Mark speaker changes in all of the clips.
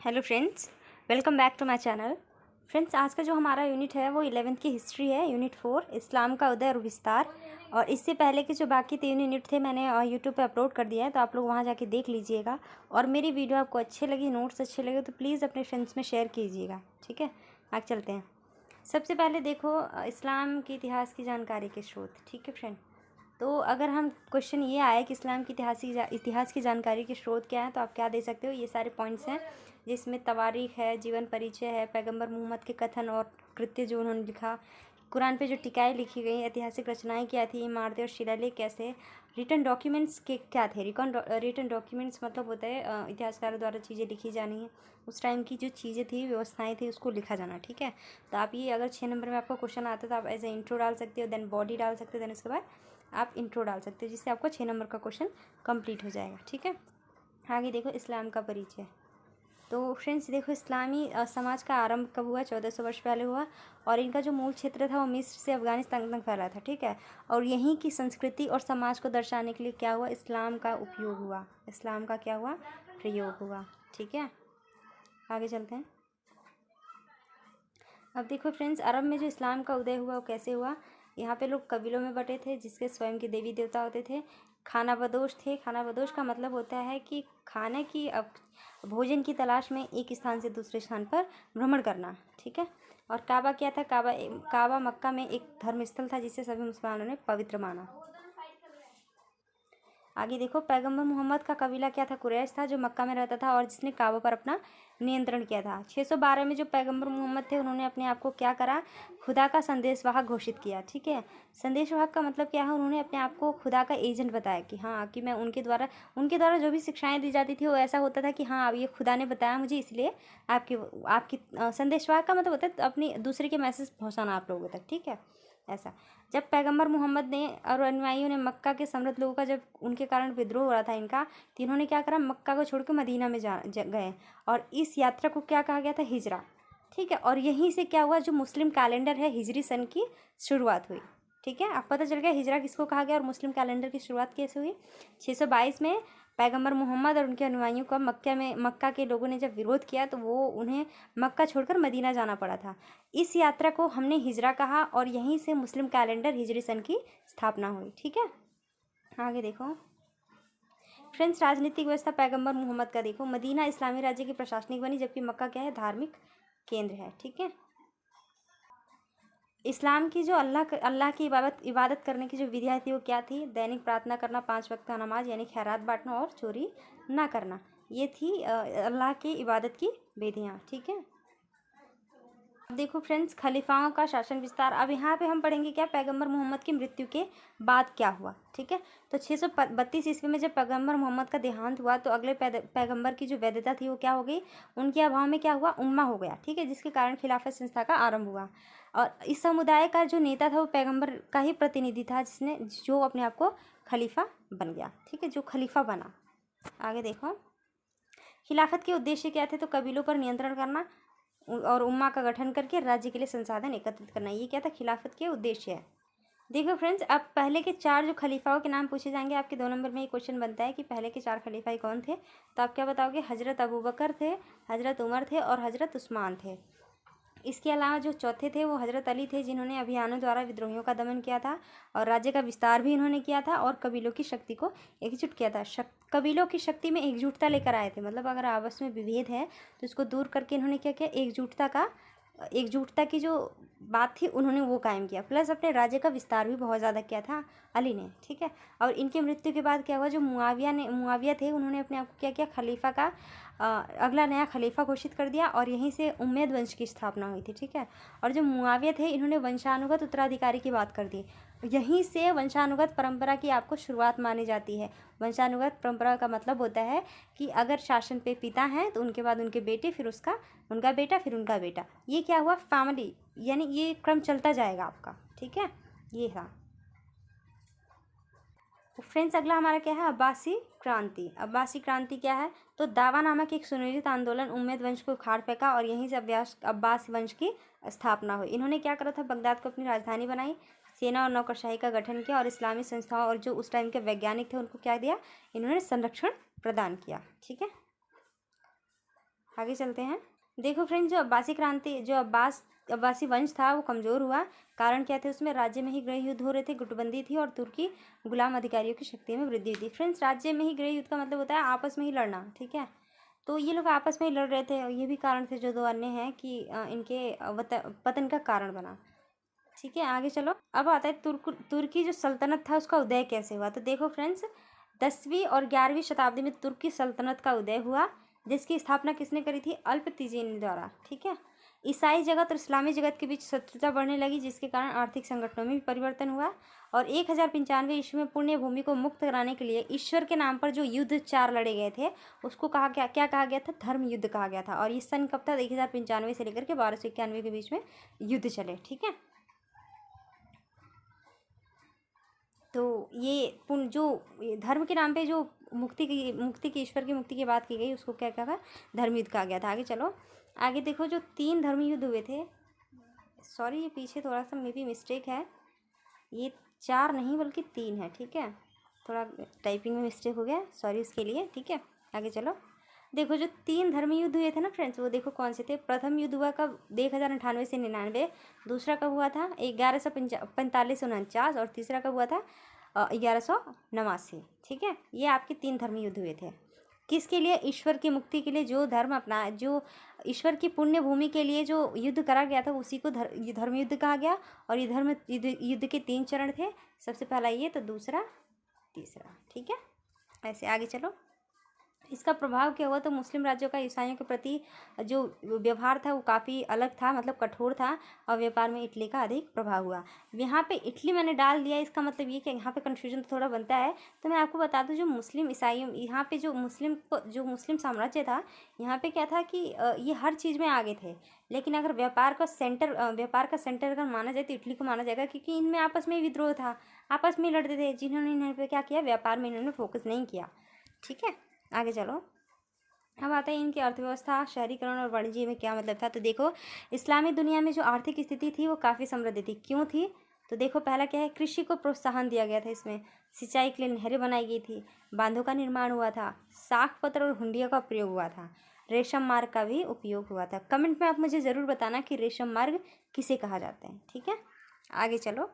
Speaker 1: Hello friends, welcome back to my channel. Friends, आज का जो हमारा यूनिट है वो 11th की हिस्ट्री है, यूनिट 4 इस्लाम का उदय और विस्तार। और इससे पहले के जो बाकी 3 यूनिट थे मैंने यूट्यूब पे अपलोड कर दिया है, तो आप लोग वहाँ जाके देख लीजिएगा। और मेरी वीडियो आपको अच्छी लगी, नोट्स अच्छे लगे तो प्लीज़ अपने फ्रेंड्स में शेयर कीजिएगा। ठीक है, आगे चलते हैं। सबसे पहले देखो इस्लाम के इतिहास की जानकारी के स्रोत। ठीक है फ्रेंड, तो अगर हम क्वेश्चन ये आए कि इस्लाम की इतिहास की जानकारी के स्रोत क्या है, तो आप क्या दे सकते हो। ये सारे पॉइंट्स हैं जिसमें तवारीख है, जीवन परिचय है, पैगंबर मोहम्मद के कथन और कृत्य जो उन्होंने लिखा, कुरान पे जो टिकाएँ लिखी गई, ऐतिहासिक रचनाएं क्या थी, इमारतें और शिलालेख कैसे, रिटन डॉक्यूमेंट्स के क्या थे। रिटन डॉक्यूमेंट्स मतलब होता है इतिहासकारों द्वारा चीज़ें लिखी जानी है, उस टाइम की जो चीज़ें थी, व्यवस्थाएं थी, उसको लिखा जाना। ठीक है, तो आप ये अगर 6 नंबर में आपको क्वेश्चन आता है तो आप एज ए इंट्रो डाल सकते हो, देन बॉडी डाल सकते हो, देन उसके बाद आप इंट्रो डाल सकते हो, जिससे आपको 6 नंबर का क्वेश्चन कंप्लीट हो जाएगा। ठीक है, आगे देखो इस्लाम का परिचय। तो फ्रेंड्स देखो, इस्लामी समाज का आरंभ कब हुआ? 1400 वर्ष पहले हुआ। और इनका जो मूल क्षेत्र था वो मिस्र से अफगानिस्तान तक फैला था। ठीक है, और यहीं की संस्कृति और समाज को दर्शाने के लिए क्या हुआ? इस्लाम का उपयोग हुआ। इस्लाम का क्या हुआ? प्रयोग हुआ। ठीक है, आगे चलते हैं। अब देखो फ्रेंड्स, अरब में जो इस्लाम का उदय हुआ वो कैसे हुआ? यहाँ पे लोग कबीलों में बटे थे, जिसके स्वयं के देवी देवता होते थे। खाना बदोश थे। खाना बदोश का मतलब होता है कि खाने की भोजन की तलाश में एक स्थान से दूसरे स्थान पर भ्रमण करना। ठीक है, और काबा क्या था? काबा मक्का में एक धर्मस्थल था जिसे सभी मुसलमानों ने पवित्र माना। आगे देखो, पैगंबर मोहम्मद का कबीला क्या था? कुरैश था, जो मक्का में रहता था और जिसने काबा पर अपना नियंत्रण किया था। 612 में जो पैगंबर मोहम्मद थे उन्होंने अपने आप को क्या करा? खुदा का संदेशवाहक घोषित किया। ठीक है, संदेशवाहक का मतलब क्या है? उन्होंने अपने आप को खुदा का एजेंट बताया कि हाँ, कि मैं उनके द्वारा जो भी शिक्षाएं दी जाती थी वो ऐसा होता था कि हाँ, अब ये खुदा ने बताया मुझे, इसलिए आपकी संदेशवाहक का मतलब होता है अपनी दूसरे के मैसेज पहुँचाना आप लोगों तक। ठीक है, ऐसा। जब पैगंबर मोहम्मद ने और अनुयायियों ने मक्का के समृद्ध लोगों का जब उनके कारण विद्रोह हो रहा था इनका, तो इन्होंने क्या करा? मक्का को छोड़ के मदीना में गए। और इस यात्रा को क्या कहा गया था? हिजरा। ठीक है, और यहीं से क्या हुआ? जो मुस्लिम कैलेंडर है, हिजरी सन की शुरुआत हुई। ठीक है, अब पता चल गया हिजरा किसको कहा गया और मुस्लिम कैलेंडर की शुरुआत कैसे हुई। 622 में पैगंबर मोहम्मद और उनके अनुयायियों का मक्का के लोगों ने जब विरोध किया तो वो उन्हें मक्का छोड़कर मदीना जाना पड़ा था। इस यात्रा को हमने हिजरा कहा और यहीं से मुस्लिम कैलेंडर हिजरी सन की स्थापना हुई। ठीक है, आगे देखो फ्रेंड्स, राजनीतिक व्यवस्था पैगंबर मोहम्मद का देखो। मदीना इस्लामी राज्य की प्रशासनिक बनी, जबकि मक्का क्या है? धार्मिक केंद्र है। ठीक है, इस्लाम की जो अल्लाह की इबादत करने की जो विधियाँ थी वो क्या थी? दैनिक प्रार्थना करना, 5 वक्त का नमाज यानी खैरात बांटना और चोरी ना करना, ये थी अल्लाह की इबादत की विधियाँ। ठीक है, अब देखो फ्रेंड्स, खलीफाओं का शासन विस्तार। अब यहाँ पे हम पढ़ेंगे क्या? पैगंबर मोहम्मद की मृत्यु के बाद क्या हुआ। ठीक है, तो 632 ईस्वी में जब पैगंबर मोहम्मद का देहांत हुआ तो अगले पैगंबर की जो वैधता थी वो क्या हो गई? उनके अभाव में क्या हुआ? उम्मा हो गया। ठीक है, जिसके कारण खिलाफत संस्था का आरंभ हुआ। और इस समुदाय का जो नेता था वो पैगंबर का ही प्रतिनिधि था, जो अपने आप को खलीफा बन गया। ठीक है, जो खलीफा बना। आगे देखो, खिलाफत के उद्देश्य क्या थे? तो कबीलों पर नियंत्रण करना और उम्मा का गठन करके राज्य के लिए संसाधन एकत्रित करना, ये क्या था? खिलाफत के उद्देश्य है। देखो फ्रेंड्स, अब पहले के 4 जो खलीफाओं के नाम पूछे जाएंगे आपके 2 नंबर में ये क्वेश्चन बनता है कि पहले के 4 खलीफा कौन थे, तो आप क्या बताओगे? हज़रत अबू बकर थे, हज़रत उमर थे और हज़रत उस्मान थे। इसके अलावा जो चौथे थे वो हज़रत अली थे, जिन्होंने अभियानों द्वारा विद्रोहियों का दमन किया था और राज्य का विस्तार भी इन्होंने किया था और कबीलों की शक्ति को एकजुट किया था। कबीलों की शक्ति में एकजुटता लेकर आए थे, मतलब अगर आपस में विभेद है तो इसको दूर करके इन्होंने क्या किया? एकजुटता की जो बात थी उन्होंने वो कायम किया, प्लस अपने राज्य का विस्तार भी बहुत ज़्यादा किया था अली ने। ठीक है, और इनकी मृत्यु के बाद क्या हुआ? जो मुआविया थे उन्होंने अपने आप को क्या किया? खलीफा का अगला नया खलीफा घोषित कर दिया और यहीं से उम्मैद वंश की स्थापना हुई थी। ठीक है, और जो मुआविया थे इन्होंने वंशानुगत उत्तराधिकारी की बात कर दी। यहीं से वंशानुगत परंपरा की आपको शुरुआत मानी जाती है। वंशानुगत परंपरा का मतलब होता है कि अगर शासन पे पिता हैं तो उनके बाद उनके बेटे, फिर उनका बेटा, फिर उनका बेटा। ये क्या हुआ? फैमिली, यानी ये क्रम चलता जाएगा आपका। ठीक है, ये था। तो फ्रेंड्स, अगला हमारा क्या है? अब्बासी क्रांति। अब्बासी क्रांति क्या है? तो दावा नामक एक सुनियोजित आंदोलन उम्मैद वंश को उखाड़ फेंका और यहीं से अब्बास वंश की स्थापना हुई। इन्होंने क्या करा था? बगदाद को अपनी राजधानी बनाई, सेना और नौकरशाही का गठन किया और इस्लामी संस्थाओं और जो उस टाइम के वैज्ञानिक थे उनको क्या दिया? इन्होंने संरक्षण प्रदान किया। ठीक है, आगे चलते हैं। देखो फ्रेंड्स, जो अब्बासी वंश था वो कमज़ोर हुआ। कारण क्या थे उसमें? राज्य में ही गृह युद्ध हो रहे थे, गुटबंदी थी और तुर्की गुलाम अधिकारियों की शक्ति में वृद्धि हुई थी। फ्रेंड्स, राज्य में ही गृह युद्ध का मतलब होता है आपस में ही लड़ना, ठीक है। तो ये लोग आपस में ही लड़ रहे थे और ये भी कारण थे जो दो अन्य हैं कि इनके पतन का कारण बना, ठीक है। आगे चलो। अब आता है तुर्की जो सल्तनत था उसका उदय कैसे हुआ। तो देखो फ्रेंड्स, 10वीं और 11वीं शताब्दी में तुर्की सल्तनत का उदय हुआ, जिसकी स्थापना किसने करी थी? अल्पतिजेनी द्वारा, ठीक है। ईसाई जगत और इस्लामी जगत के बीच शत्रुता बढ़ने लगी, जिसके कारण आर्थिक संगठनों में भी परिवर्तन हुआ और 1095 ईस्वी में पुण्य भूमि को मुक्त कराने के लिए ईश्वर के नाम पर जो युद्ध 4 लड़े गए थे उसको क्या कहा गया था? धर्म युद्ध कहा गया था। और ये सन कब था? 1095 से लेकर के 1291 के बीच में युद्ध चले, ठीक है। तो ये जो धर्म के नाम पे जो मुक्ति की ईश्वर की मुक्ति की बात की गई उसको क्या कहा? धर्म युद्ध कहा गया था। आगे चलो। आगे देखो, जो 3 धर्म युद्ध हुए थे, सॉरी ये पीछे थोड़ा सा मे बी मिस्टेक है, ये 4 नहीं बल्कि 3 है, ठीक है। थोड़ा टाइपिंग में मिस्टेक हो गया, सॉरी उसके लिए, ठीक है। आगे चलो। देखो, जो 3 धर्म युद्ध हुए थे ना फ्रेंड्स, वो देखो कौन से थे। प्रथम युद्ध हुआ कब? 1098 से 99। दूसरा कब हुआ था? 1145 से 49। और तीसरा कब हुआ था? 1189, ठीक है। ये आपके 3 धर्म युद्ध हुए थे। किसके लिए? ईश्वर की मुक्ति के लिए। जो ईश्वर की पुण्य भूमि के लिए जो युद्ध करा गया था उसी को धर्म युद्ध कहा गया। और ये धर्म युद्ध के 3 चरण थे। सबसे पहला ये, तो दूसरा, तीसरा, ठीक है। ऐसे आगे चलो। इसका प्रभाव क्या हुआ? तो मुस्लिम राज्यों का ईसाइयों के प्रति जो व्यवहार था वो काफ़ी अलग था, मतलब कठोर था। और व्यापार में इटली का अधिक प्रभाव हुआ। यहाँ पे इटली मैंने डाल दिया, इसका मतलब ये कि यहाँ पे कन्फ्यूजन तो थोड़ा बनता है। तो मैं आपको बता दूँ, जो मुस्लिम ईसाइयों यहाँ पे जो मुस्लिम साम्राज्य था, यहाँ पे क्या था कि ये हर चीज़ में आगे थे। लेकिन अगर व्यापार का सेंटर अगर माना जाए तो इटली को माना जाएगा, क्योंकि इनमें आपस में विद्रोह था, आपस में लड़ते थे, जिन्होंने इन्होंने पे क्या किया? व्यापार में इन्होंने फोकस नहीं किया, ठीक है। आगे चलो। अब आता है इनकी अर्थव्यवस्था, शहरीकरण और वाणिज्य में क्या मतलब था। तो देखो, इस्लामी दुनिया में जो आर्थिक स्थिति थी वो काफ़ी समृद्ध थी। क्यों थी? तो देखो, पहला क्या है? कृषि को प्रोत्साहन दिया गया था। इसमें सिंचाई के लिए नहरें बनाई गई थी, बांधों का निर्माण हुआ था, साख पत्र और हुंडियों का प्रयोग हुआ था, रेशम मार्ग का भी उपयोग हुआ था। कमेंट में आप मुझे ज़रूर बताना कि रेशम मार्ग किसे कहा जाता है, ठीक है। आगे चलो।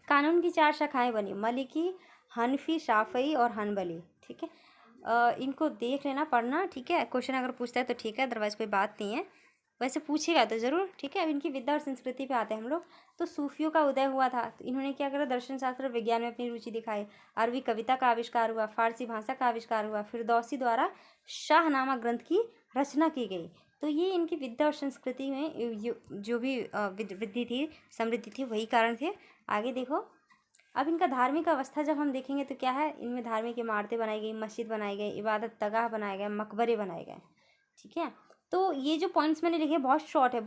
Speaker 1: कानून की 4 शाखाएं बनी, मलिकी, हनफी, शाफई और हनबली, ठीक है। इनको देख लेना, पढ़ना, ठीक है। क्वेश्चन अगर पूछता है तो ठीक है, अदरवाइज़ कोई बात नहीं है। वैसे पूछेगा तो ज़रूर, ठीक है। अब इनकी विद्या और संस्कृति पे आते हैं हम लोग। तो सूफियों का उदय हुआ था। तो इन्होंने क्या करा? दर्शन शास्त्र और विज्ञान में अपनी रुचि दिखाई। अरबी कविता का आविष्कार हुआ, फारसी भाषा का आविष्कार हुआ, फिरदौसी द्वारा शाहनामा ग्रंथ की रचना की गई। तो ये इनकी विद्या और संस्कृति में जो भी वृद्धि थी, समृद्धि थी, वही कारण थे। आगे देखो। अब इनका धार्मिक अवस्था जब हम देखेंगे तो क्या है? इनमें धार्मिक इमारतें बनाई गई, मस्जिद बनाई गई, इबादत गाह बनाए गए, मकबरे बनाए गए, ठीक है। तो ये जो पॉइंट्स मैंने लिखे बहुत शॉर्ट है,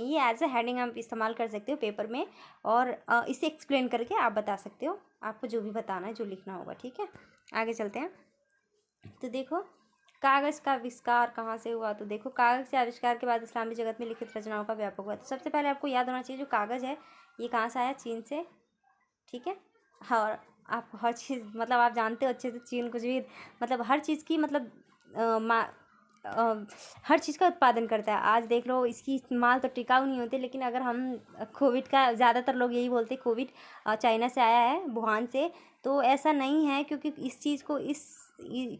Speaker 1: ये एज ए हेडिंग आप इस्तेमाल कर सकते हो पेपर में, और इसे एक्सप्लेन करके आप बता सकते हो, आपको जो भी बताना है, जो लिखना होगा, ठीक है। आगे चलते हैं। तो देखो, कागज़ का आविष्कार कहाँ से हुआ। तो देखो, कागज़ के आविष्कार के बाद इस्लामी जगत में लिखित रचनाओं का व्यापक हुआ। तो सबसे पहले आपको याद होना चाहिए, जो कागज़ है ये कहाँ से आया? चीन से, ठीक है। और आप हर चीज़, मतलब आप जानते हो अच्छे से, चीन कुछ भी, मतलब हर चीज़ की, मतलब हर चीज़ का उत्पादन करता है। आज देख लो, इसकी माल तो टिकाऊ नहीं होती, लेकिन अगर हम कोविड का, ज़्यादातर लोग यही बोलते हैं कोविड चाइना से आया है, वुहान से। तो ऐसा नहीं है, क्योंकि इस चीज़ को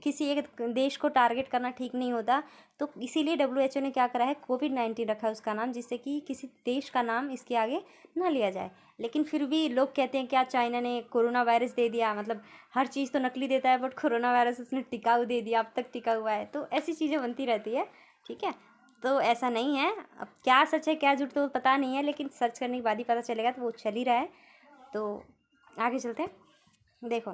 Speaker 1: किसी एक देश को टारगेट करना ठीक नहीं होता। तो इसीलिए WHO ने क्या करा है? COVID-19 रखा है उसका नाम, जिससे कि किसी देश का नाम इसके आगे ना लिया जाए। लेकिन फिर भी लोग कहते हैं क्या चाइना ने कोरोना वायरस दे दिया, मतलब हर चीज़ तो नकली देता है, बट कोरोना वायरस उसने टिकाऊ दे दिया, अब तक टिका हुआ है। तो ऐसी चीज़ें बनती रहती है, ठीक है। तो ऐसा नहीं है, अब क्या सच है क्या झूठ तो पता नहीं है, लेकिन सर्च करने के बाद ही पता चलेगा। तो वो चल ही रहा है। तो आगे चलते हैं। देखो,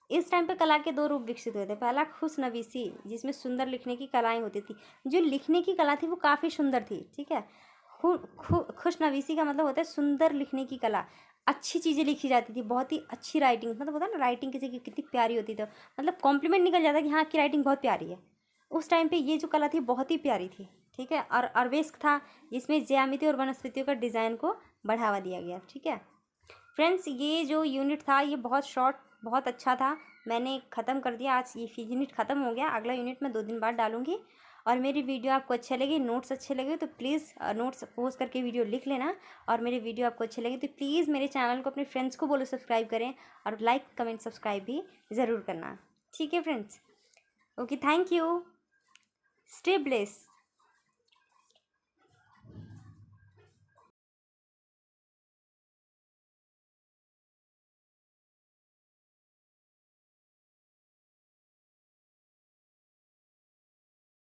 Speaker 1: इस टाइम पे कला के 2 रूप विकसित हुए थे। पहला खुशनवीसी, जिसमें सुंदर लिखने की कलाएं होती थी। जो लिखने की कला थी वो काफ़ी सुंदर थी, ठीक है। खुशनवीसी का मतलब होता है सुंदर लिखने की कला, अच्छी चीज़ें लिखी जाती थी, बहुत ही अच्छी राइटिंग, मतलब होता है ना, राइटिंग किसी की कितनी प्यारी होती थी, मतलब कॉम्प्लीमेंट निकल जाता कि हाँ आपकी राइटिंग बहुत प्यारी है। उस टाइम पे ये जो कला थी बहुत ही प्यारी थी, ठीक है। और अरवेस्क था, जिसमें ज्यामिति और वनस्पतियों का डिज़ाइन को बढ़ावा दिया गया, ठीक है। फ्रेंड्स, ये जो यूनिट था ये बहुत शॉर्ट, बहुत अच्छा था। मैंने ख़त्म कर दिया, आज ये यूनिट ख़त्म हो गया। अगला यूनिट मैं 2 दिन बाद डालूंगी। और मेरी वीडियो आपको अच्छा लगे, नोट्स अच्छे लगे तो प्लीज़ नोट्स पोस्ट करके वीडियो लिख लेना। और मेरी वीडियो आपको अच्छे लगे तो प्लीज़ मेरे चैनल को अपने फ्रेंड्स को बोलो सब्सक्राइब करें, और लाइक कमेंट सब्सक्राइब भी ज़रूर करना। ठीक है friends, okay, thank you, stay bless.